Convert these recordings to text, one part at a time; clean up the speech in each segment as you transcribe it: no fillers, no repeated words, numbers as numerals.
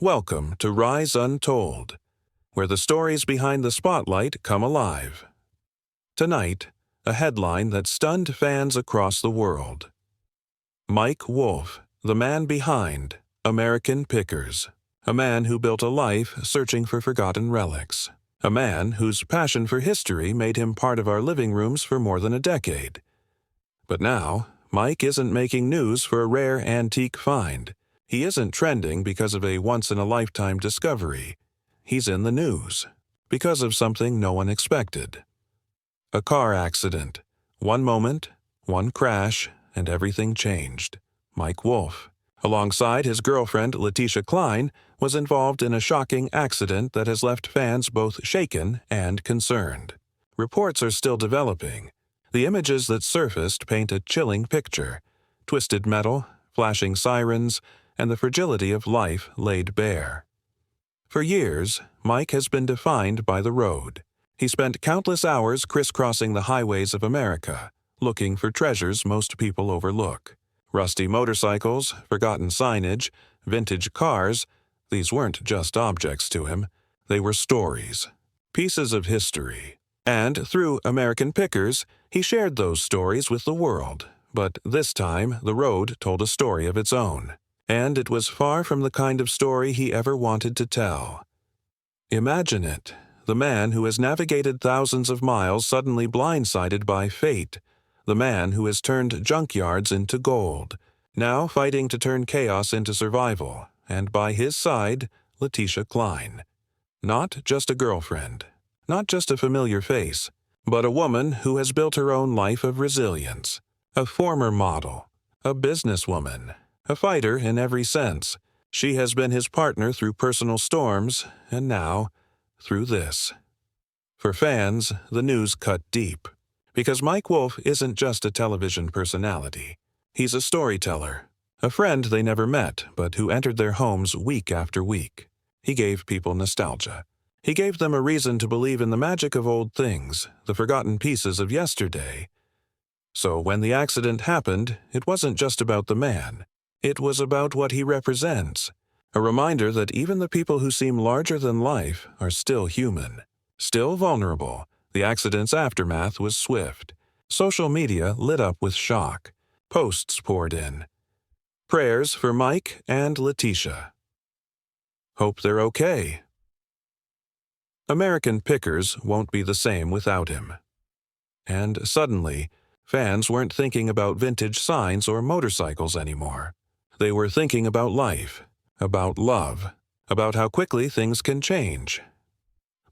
Welcome to Rise Untold, where the stories behind the spotlight come alive. Tonight, a headline that stunned fans across the world. Mike Wolfe, the man behind American Pickers. A man who built a life searching for forgotten relics. A man whose passion for history made him part of our living rooms for more than a decade. But now, Mike isn't making news for a rare antique find. He isn't trending because of a once-in-a-lifetime discovery. He's in the news because of something no one expected. A car accident. One moment, one crash, and everything changed. Mike Wolfe, alongside his girlfriend Leticia Cline, was involved in a shocking accident that has left fans both shaken and concerned. Reports are still developing. The images that surfaced paint a chilling picture: twisted metal, flashing sirens, and the fragility of life laid bare. For years, Mike has been defined by the road. He spent countless hours crisscrossing the highways of America, looking for treasures most people overlook. Rusty motorcycles, forgotten signage, vintage cars, these weren't just objects to him. They were stories, pieces of history. And through American Pickers, he shared those stories with the world. But this time, the road told a story of its own. And it was far from the kind of story he ever wanted to tell. Imagine it, the man who has navigated thousands of miles suddenly blindsided by fate, the man who has turned junkyards into gold, now fighting to turn chaos into survival, and by his side, Leticia Cline. Not just a girlfriend, not just a familiar face, but a woman who has built her own life of resilience, a former model, a businesswoman, a fighter in every sense. She has been his partner through personal storms, and now, through this. For fans, the news cut deep. Because Mike Wolfe isn't just a television personality. He's a storyteller, a friend they never met, but who entered their homes week after week. He gave people nostalgia. He gave them a reason to believe in the magic of old things, the forgotten pieces of yesterday. So when the accident happened, it wasn't just about the man. It was about what he represents, a reminder that even the people who seem larger than life are still human, still vulnerable. The accident's aftermath was swift. Social media lit up with shock. Posts poured in. Prayers for Mike and Leticia. Hope they're okay. American Pickers won't be the same without him. And suddenly, fans weren't thinking about vintage signs or motorcycles anymore. They were thinking about life, about love, about how quickly things can change.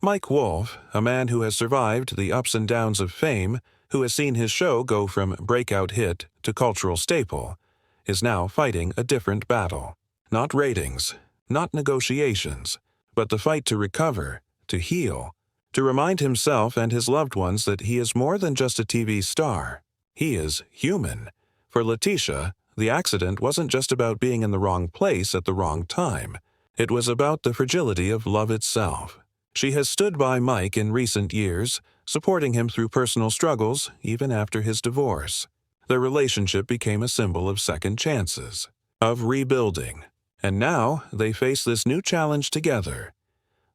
Mike Wolfe, a man who has survived the ups and downs of fame, who has seen his show go from breakout hit to cultural staple, is now fighting a different battle. Not ratings, not negotiations, but the fight to recover, to heal, to remind himself and his loved ones that he is more than just a TV star. He is human. For Leticia, the accident wasn't just about being in the wrong place at the wrong time. It was about the fragility of love itself. She has stood by Mike in recent years, supporting him through personal struggles even after his divorce. Their relationship became a symbol of second chances, of rebuilding. And now they face this new challenge together.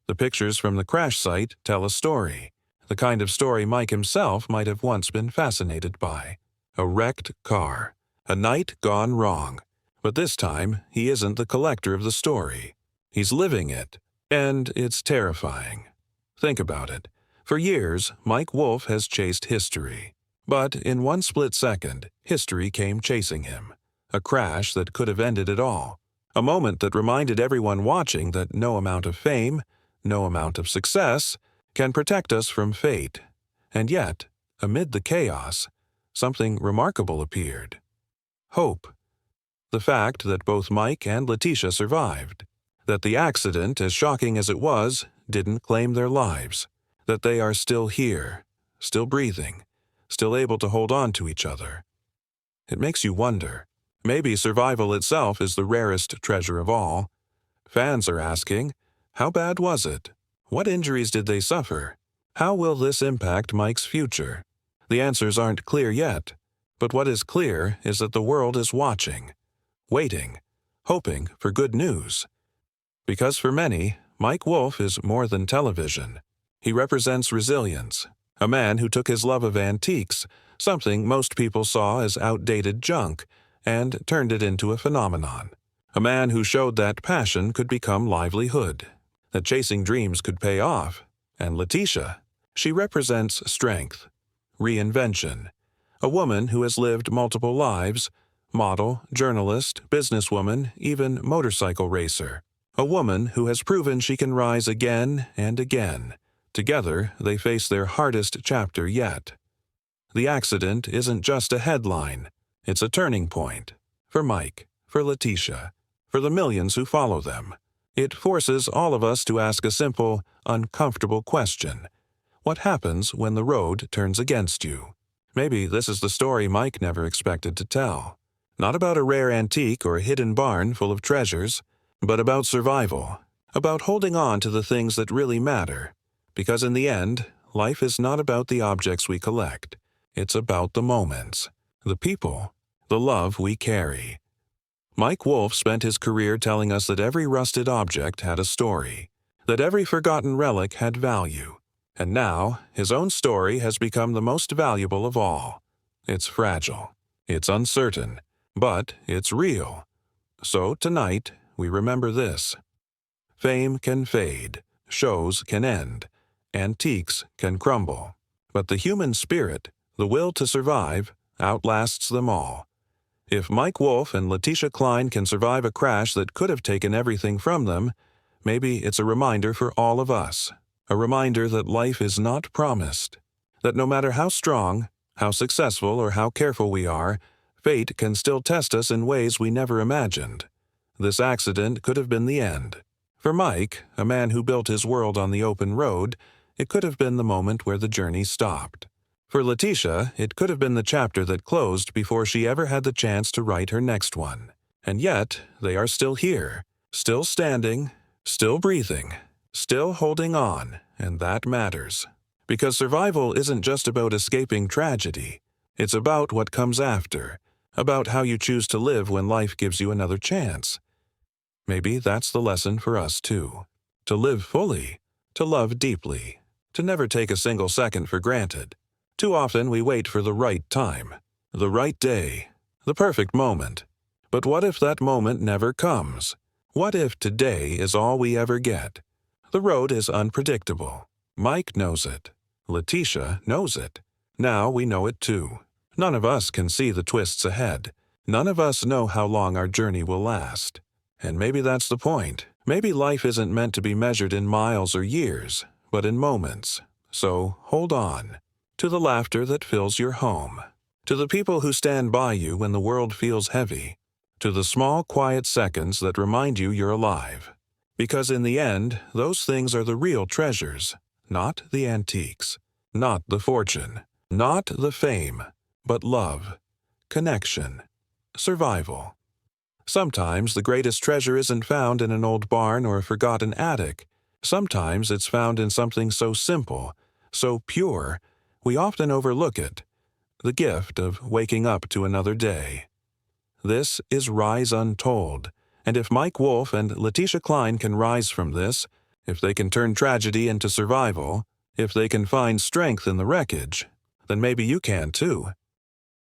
The pictures from the crash site tell a story, the kind of story Mike himself might have once been fascinated by. A wrecked car. A night gone wrong. But this time, he isn't the collector of the story. He's living it. And it's terrifying. Think about it. For years, Mike Wolfe has chased history. But in one split second, history came chasing him. A crash that could have ended it all. A moment that reminded everyone watching that no amount of fame, no amount of success, can protect us from fate. And yet, amid the chaos, something remarkable appeared. Hope. The fact that both Mike and Leticia survived. That the accident, as shocking as it was, didn't claim their lives. That they are still here, still breathing, still able to hold on to each other. It makes you wonder. Maybe survival itself is the rarest treasure of all. Fans are asking, how bad was it? What injuries did they suffer? How will this impact Mike's future? The answers aren't clear yet. But what is clear is that the world is watching, waiting, hoping for good news. Because for many, Mike Wolfe is more than television. He represents resilience, a man who took his love of antiques, something most people saw as outdated junk, and turned it into a phenomenon. A man who showed that passion could become livelihood, that chasing dreams could pay off. And Leticia, she represents strength, reinvention, a woman who has lived multiple lives, model, journalist, businesswoman, even motorcycle racer. A woman who has proven she can rise again and again. Together, they face their hardest chapter yet. The accident isn't just a headline. It's a turning point. For Mike, for Leticia, for the millions who follow them. It forces all of us to ask a simple, uncomfortable question. What happens when the road turns against you? Maybe this is the story Mike never expected to tell. Not about a rare antique or a hidden barn full of treasures, but about survival, about holding on to the things that really matter. Because in the end, life is not about the objects we collect. It's about the moments, the people, the love we carry. Mike Wolfe spent his career telling us that every rusted object had a story, that every forgotten relic had value. And now, his own story has become the most valuable of all. It's fragile, it's uncertain, but it's real. So tonight, we remember this. Fame can fade, shows can end, antiques can crumble. But the human spirit, the will to survive, outlasts them all. If Mike Wolfe and Leticia Cline can survive a crash that could have taken everything from them, maybe it's a reminder for all of us. A reminder that life is not promised. That no matter how strong, how successful, or how careful we are, fate can still test us in ways we never imagined. This accident could have been the end. For Mike, a man who built his world on the open road, it could have been the moment where the journey stopped. For Leticia, it could have been the chapter that closed before she ever had the chance to write her next one. And yet, they are still here, still standing, still breathing, still holding on, and that matters. Because survival isn't just about escaping tragedy. It's about what comes after, about how you choose to live when life gives you another chance. Maybe that's the lesson for us too. To live fully, to love deeply, to never take a single second for granted. Too often we wait for the right time, the right day, the perfect moment. But what if that moment never comes? What if today is all we ever get? The road is unpredictable. Mike knows it. Leticia knows it. Now we know it too. None of us can see the twists ahead. None of us know how long our journey will last. And maybe that's the point. Maybe life isn't meant to be measured in miles or years, but in moments. So hold on. To the laughter that fills your home. To the people who stand by you when the world feels heavy. To the small, quiet seconds that remind you you're alive. Because in the end, those things are the real treasures, not the antiques, not the fortune, not the fame, but love, connection, survival. Sometimes the greatest treasure isn't found in an old barn or a forgotten attic. Sometimes it's found in something so simple, so pure, we often overlook it. The gift of waking up to another day. This is Rise Untold, and if Mike Wolfe and Leticia Cline can rise from this, if they can turn tragedy into survival, if they can find strength in the wreckage, then maybe you can too.